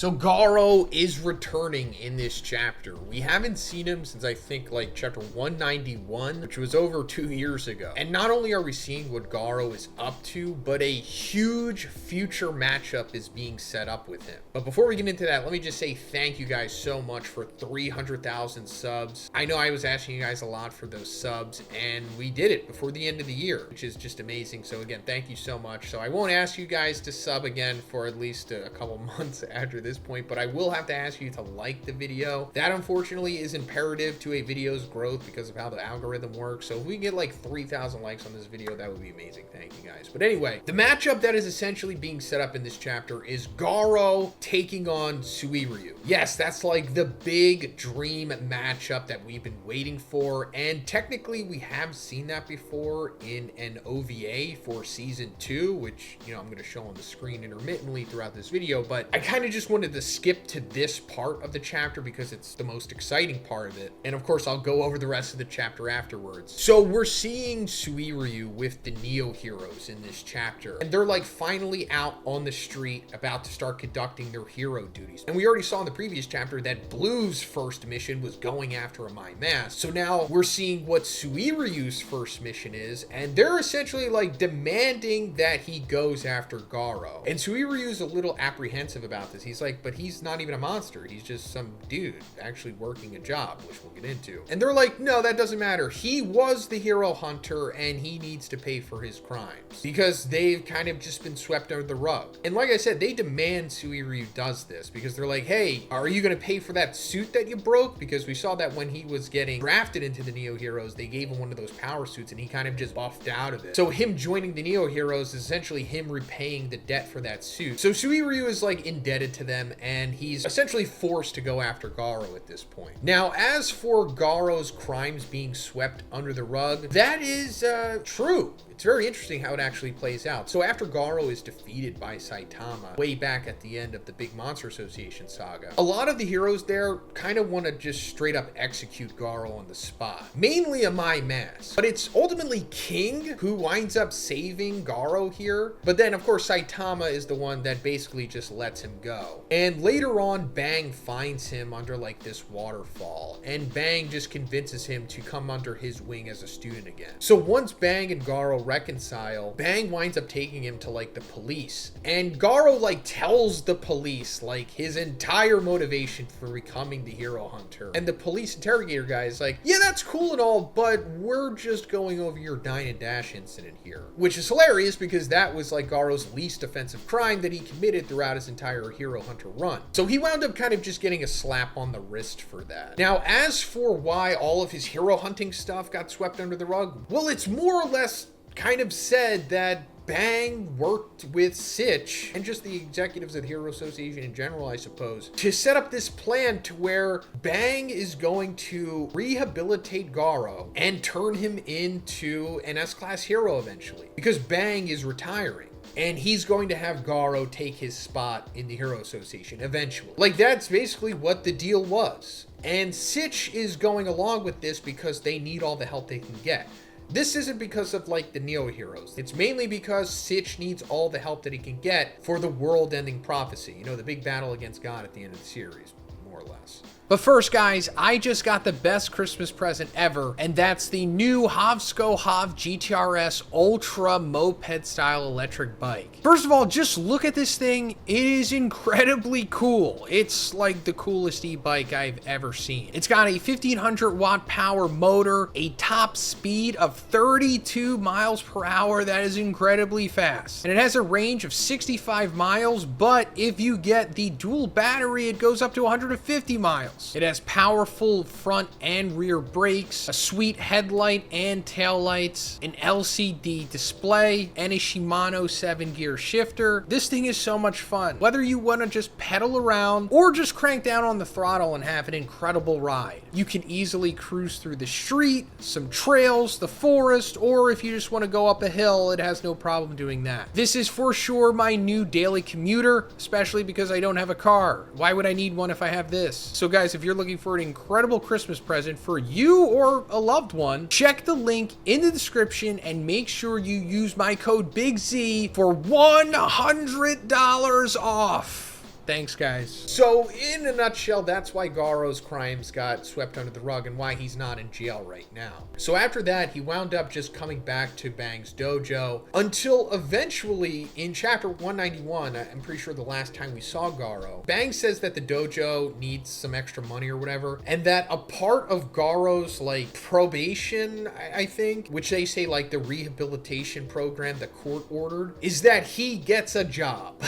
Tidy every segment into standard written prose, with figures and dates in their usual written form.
So Garou is returning in this chapter. We haven't seen him since I think like chapter 191, which was over 2 years ago. And not only are we seeing what Garou is up to, but a huge future matchup is being set up with him. But before we get into that, let me just say thank you guys so much for 300,000 subs. I know I was asking you guys a lot for those subs, and we did it before the end of the year, which is just amazing. So again, thank you so much. So I won't ask you guys to sub again for at least a couple months after this point, but I will have to ask you to like the video. That unfortunately is imperative to a video's growth because of how the algorithm works. So if we get like 3,000 likes on this video, that would be amazing. Thank you guys. But anyway, the matchup that is essentially being set up in this chapter is Garou taking on Suiryu. Yes, that's like the big dream matchup that we've been waiting for, and technically we have seen that before in an OVA for season 2, which, you know, I'm going to show on the screen intermittently throughout this video, but I kind of just wanted to skip to this part of the chapter because it's the most exciting part of it, and of course I'll go over the rest of the chapter afterwards. So we're seeing Suiryu with the Neo heroes in this chapter, and they're like finally out on the street about to start conducting their hero duties. And we already saw in the previous chapter that Blue's first mission was going after a Mind Mask. So now we're seeing what Suiryu's first mission is, and they're essentially like demanding that he goes after Garou. And Suiryu's a little apprehensive about this. He's like, but he's not even a monster. He's just some dude actually working a job, which we'll get into. And they're like, no, that doesn't matter. He was the hero hunter and he needs to pay for his crimes because they've kind of just been swept under the rug. And like I said, they demand Suiryu does this because they're like, hey, are you going to pay for that suit that you broke? Because we saw that when he was getting drafted into the Neo Heroes, they gave him one of those power suits and he kind of just buffed out of it. So him joining the Neo Heroes is essentially him repaying the debt for that suit. So Suiryu is like indebted to them and he's essentially forced to go after Garou at this point. Now, as for Garou's crimes being swept under the rug, that is true. It's very interesting how it actually plays out. So after Garou is defeated by Saitama way back at the end of the Big Monster Association saga, a lot of the heroes there kind of want to just straight up execute Garou on the spot. Mainly a Mind Mask. But it's ultimately King who winds up saving Garou here. But then of course Saitama is the one that basically just lets him go. And later on, Bang finds him under like this waterfall. And Bang just convinces him to come under his wing as a student again. So once Bang and Garou reconcile, Bang winds up taking him to like the police, and Garou like tells the police like his entire motivation for becoming the hero hunter, and the police interrogator guy is like, yeah, that's cool and all, but we're just going over your dine and dash incident here, which is hilarious because that was like Garou's least offensive crime that he committed throughout his entire hero hunter run. So he wound up kind of just getting a slap on the wrist for that. Now, as for why all of his hero hunting stuff got swept under the rug, well, it's more or less kind of said that Bang worked with Sitch and just the executives of the Hero Association in general, I suppose, to set up this plan to where Bang is going to rehabilitate Garou and turn him into an S-class hero eventually, because Bang is retiring. And he's going to have Garou take his spot in the Hero Association eventually. Like, that's basically what the deal was. And Sitch is going along with this because they need all the help they can get. This isn't because of like the Neo Heroes. It's mainly because Sitch needs all the help that he can get for the world-ending prophecy. You know, the big battle against God at the end of the series, more or less. But first, guys, I just got the best Christmas present ever, and that's the new Hovsko Hov GTRS Ultra moped-style electric bike. First of all, just look at this thing. It is incredibly cool. It's like the coolest e-bike I've ever seen. It's got a 1500 watt power motor, a top speed of 32 miles per hour. That is incredibly fast. And it has a range of 65 miles, but if you get the dual battery, it goes up to 150 miles. It has powerful front and rear brakes, a sweet headlight and tail lights, an LCD display, and a Shimano 7-gear shifter. This thing is so much fun. Whether you want to just pedal around or just crank down on the throttle and have an incredible ride. You can easily cruise through the street, some trails, the forest, or if you just want to go up a hill, it has no problem doing that. This is for sure my new daily commuter, especially because I don't have a car. Why would I need one if I have this? So guys, if you're looking for an incredible Christmas present for you or a loved one, check the link in the description and make sure you use my code BIGZ for $100 off. Thanks, guys. So, in a nutshell, that's why Garou's crimes got swept under the rug and why he's not in jail right now. So after that, he wound up just coming back to Bang's dojo until eventually in chapter 191, I'm pretty sure the last time we saw Garou, Bang says that the dojo needs some extra money or whatever, and that a part of Garou's like probation, I think, which they say like the rehabilitation program the court ordered, is that he gets a job.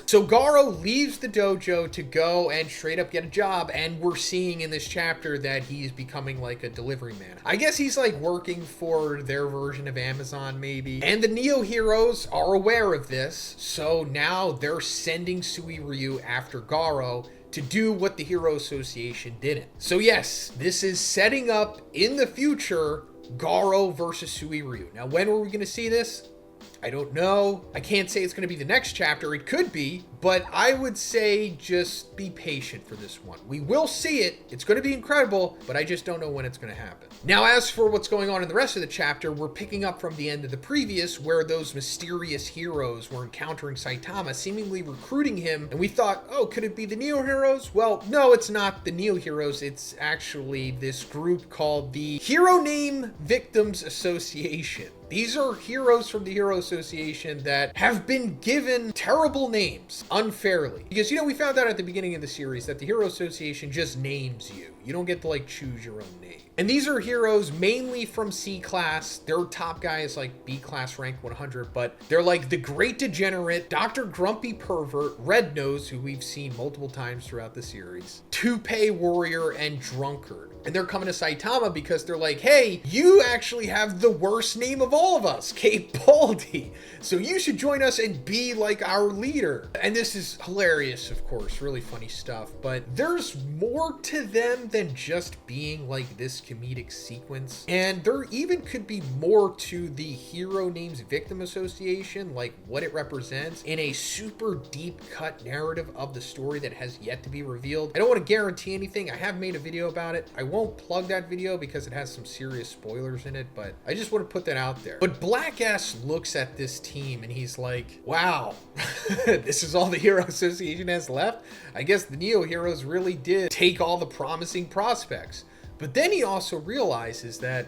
So Garou leaves the dojo to go and straight up get a job, and we're seeing in this chapter that he's becoming like a delivery man. I guess he's like working for their version of Amazon maybe. And the Neo Heroes are aware of this, so now they're sending Suiryu after Garou to do what the Hero Association didn't. So yes, this is setting up in the future Garou versus Suiryu. Now when are we going to see this? I don't know. I can't say it's going to be the next chapter. It could be, but I would say just be patient for this one. We will see it. It's going to be incredible, but I just don't know when it's going to happen. Now, as for what's going on in the rest of the chapter, we're picking up from the end of the previous, where those mysterious heroes were encountering Saitama, seemingly recruiting him, and we thought, oh, could it be the Neo Heroes? Well, no, it's not the Neo Heroes. It's actually this group called the Hero Name Victims Association. These are heroes from the Hero Association that have been given terrible names unfairly. Because, we found out at the beginning of the series that the Hero Association just names you. You don't get to, like, choose your own name. And these are heroes mainly from C class. Their top guy is, like, B class rank 100, but they're like the Great Degenerate, Dr. Grumpy Pervert, Red Nose, who we've seen multiple times throughout the series, Toupee Warrior, and Drunkard. And they're coming to Saitama because they're like, hey, you actually have the worst name of all of us, Cape Baldy. So you should join us and be like our leader. And this is hilarious, of course, really funny stuff. But there's more to them than just being like this comedic sequence. And there even could be more to the Hero Names Victim Association, like what it represents in a super deep cut narrative of the story that has yet to be revealed. I don't want to guarantee anything. I have made a video about it. I won't plug that video because it has some serious spoilers in it, but I just want to put that out there. But Black S looks at this team and he's like, wow, this is all the Hero Association has left? I guess the Neo Heroes really did take all the promising prospects. But then he also realizes that,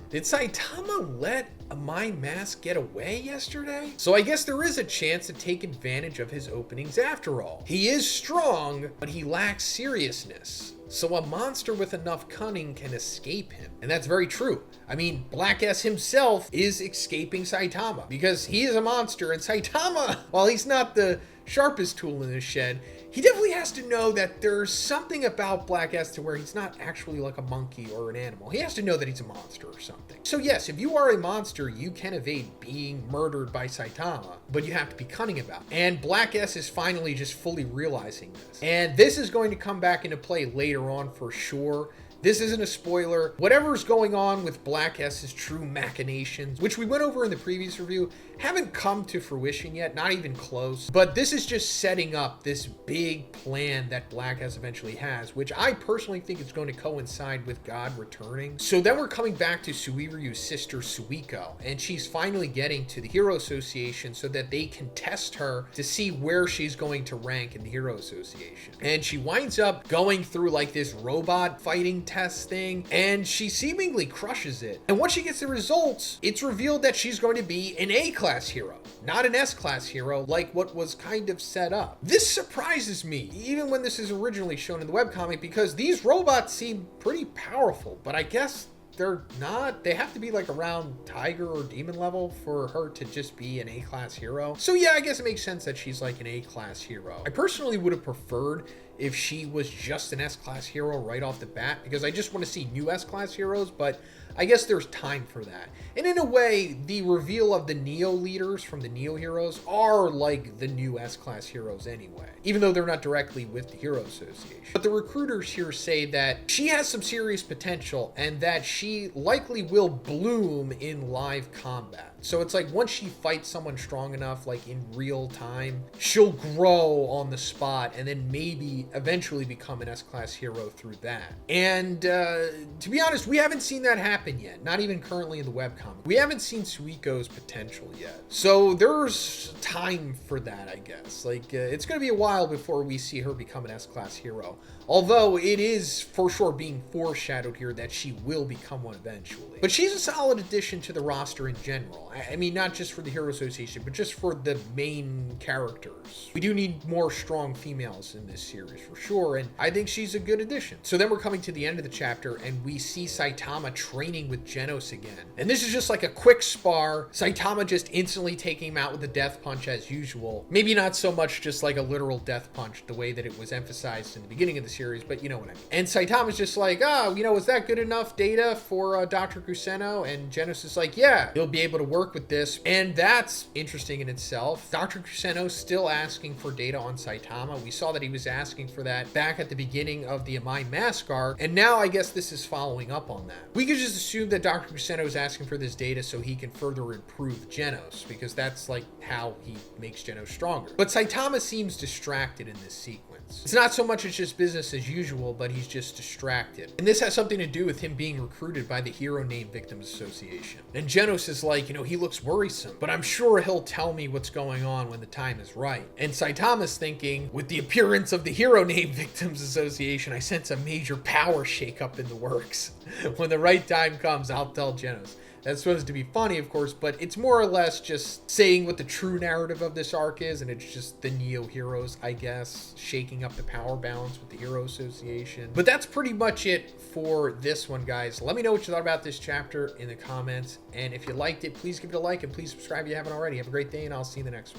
did Saitama let a mind mask get away yesterday? So I guess there is a chance to take advantage of his openings after all. He is strong, but he lacks seriousness. So a monster with enough cunning can escape him. And that's very true. I mean, Black S himself is escaping Saitama because he is a monster, and Saitama, while he's not the sharpest tool in his shed, he definitely has to know that there's something about Black S to where he's not actually like a monkey or an animal. He has to know that he's a monster or something. So yes, if you are a monster, you can evade being murdered by Saitama, but you have to be cunning about it. And Black S is finally just fully realizing this. And this is going to come back into play later on for sure. This isn't a spoiler. Whatever's going on with Black S's true machinations, which we went over in the previous review, haven't come to fruition yet, not even close. But this is just setting up this big plan that Black S eventually has, which I personally think is going to coincide with God returning. So then we're coming back to Suiryu's sister Suiko, and she's finally getting to the Hero Association so that they can test her to see where she's going to rank in the Hero Association. And she winds up going through like this robot fighting test thing, and she seemingly crushes it. And once she gets the results, it's revealed that she's going to be an A-class hero, not an S-class hero like what was kind of set up. This surprises me, even when this is originally shown in the webcomic, because these robots seem pretty powerful, but I guess they're not. They have to be like around Tiger or Demon level for her to just be an A-class hero. So yeah, I guess it makes sense that she's like an A-class hero. I personally would have preferred if she was just an S-class hero right off the bat, because I just want to see new S-class heroes, but I guess there's time for that. And in a way, the reveal of the Neo leaders from the Neo Heroes are like the new S-class heroes anyway, even though they're not directly with the Hero Association. But the recruiters here say that she has some serious potential and that she likely will bloom in live combat. So it's like once she fights someone strong enough, like in real time, she'll grow on the spot and then maybe eventually become an S-class hero through that. And to be honest, we haven't seen that happen yet. Not even currently in the webcomic. We haven't seen Suiko's potential yet. So there's time for that, I guess. Like, it's going to be a while before we see her become an S-class hero. Although it is for sure being foreshadowed here that she will become one eventually. But she's a solid addition to the roster in general. I mean, not just for the Hero Association, but just for the main characters. We do need more strong females in this series for sure, and I think she's a good addition. So then we're coming to the end of the chapter, and we see Saitama training with Genos again. And this is just like a quick spar. Saitama just instantly taking him out with a death punch as usual. Maybe not so much just like a literal death punch, the way that it was emphasized in the beginning of the series, but you know what I mean. And Saitama's just like, is that good enough data for Dr. Kuseno? And Genos is like, yeah, you'll be able to work with this. And that's interesting in itself. Dr. Kuseno's still asking for data on Saitama. We saw that he was asking for that back at the beginning of the Amai Mask arc, and now I guess this is following up on that. We could just assume that Dr. Kuseno is asking for this data so he can further improve Genos, because that's like how he makes Genos stronger. But Saitama seems distracted in this sequence. It's not so much it's just business as usual, but he's just distracted. And this has something to do with him being recruited by the Hero Name Victims Association. And Genos is like, he looks worrisome, but I'm sure he'll tell me what's going on when the time is right. And Saitama's thinking, with the appearance of the Hero Name Victims Association, I sense a major power shakeup in the works. When the right time comes, I'll tell Genos. That's supposed to be funny, of course, but it's more or less just saying what the true narrative of this arc is, and it's just the Neo Heroes, I guess, shaking up the power balance with the Hero Association. But that's pretty much it for this one, guys. Let me know what you thought about this chapter in the comments, and if you liked it, please give it a like, and please subscribe if you haven't already. Have a great day, and I'll see you in the next one.